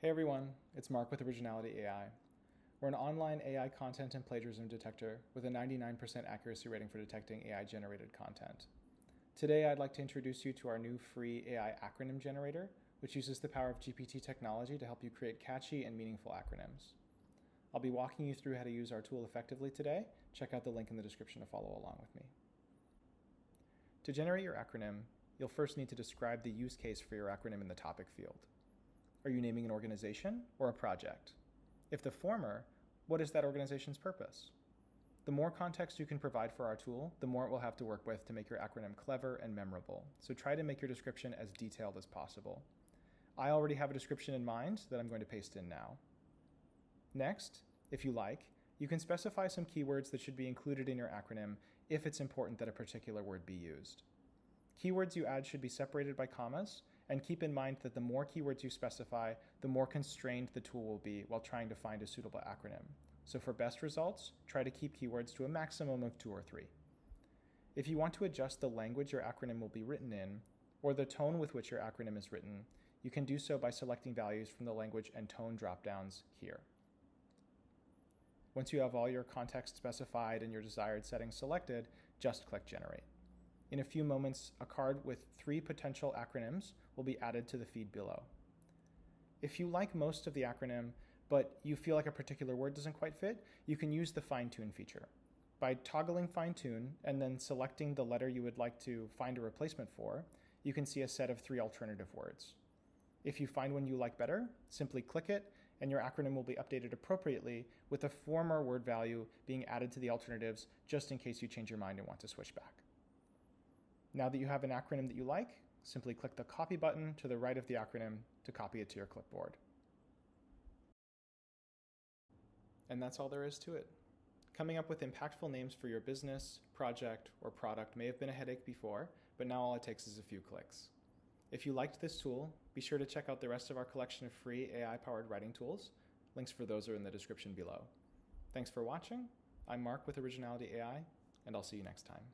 Hey everyone, it's Mark with Originality.ai. We're an online AI content and plagiarism detector with a 99% accuracy rating for detecting AI-generated content. Today I'd like to introduce you to our new free AI acronym generator, which uses the power of GPT technology to help you create catchy and meaningful acronyms. I'll be walking you through how to use our tool effectively today. Check out the link in the description to follow along with me. To generate your acronym, you'll first need to describe the use case for your acronym in the topic field. Are you naming an organization or a project? If the former, what is that organization's purpose? The more context you can provide for our tool, the more it will have to work with to make your acronym clever and memorable. So try to make your description as detailed as possible. I already have a description in mind that I'm going to paste in now. Next, if you like, you can specify some keywords that should be included in your acronym if it's important that a particular word be used. Keywords you add should be separated by commas, and keep in mind that the more keywords you specify, the more constrained the tool will be while trying to find a suitable acronym. So for best results, try to keep keywords to a maximum of 2 or 3. If you want to adjust the language your acronym will be written in, or the tone with which your acronym is written, you can do so by selecting values from the language and tone dropdowns here. Once you have all your context specified and your desired settings selected, just click Generate. In a few moments, a card with 3 potential acronyms will be added to the feed below. If you like most of the acronym, but you feel like a particular word doesn't quite fit, you can use the fine-tune feature. By toggling fine-tune and then selecting the letter you would like to find a replacement for, you can see a set of 3 alternative words. If you find one you like better, simply click it, and your acronym will be updated appropriately with the former word value being added to the alternatives just in case you change your mind and want to switch back. Now that you have an acronym that you like, simply click the Copy button to the right of the acronym to copy it to your clipboard. And that's all there is to it. Coming up with impactful names for your business, project, or product may have been a headache before, but now all it takes is a few clicks. If you liked this tool, be sure to check out the rest of our collection of free AI-powered writing tools. Links for those are in the description below. Thanks for watching. I'm Mark with Originality.ai, and I'll see you next time.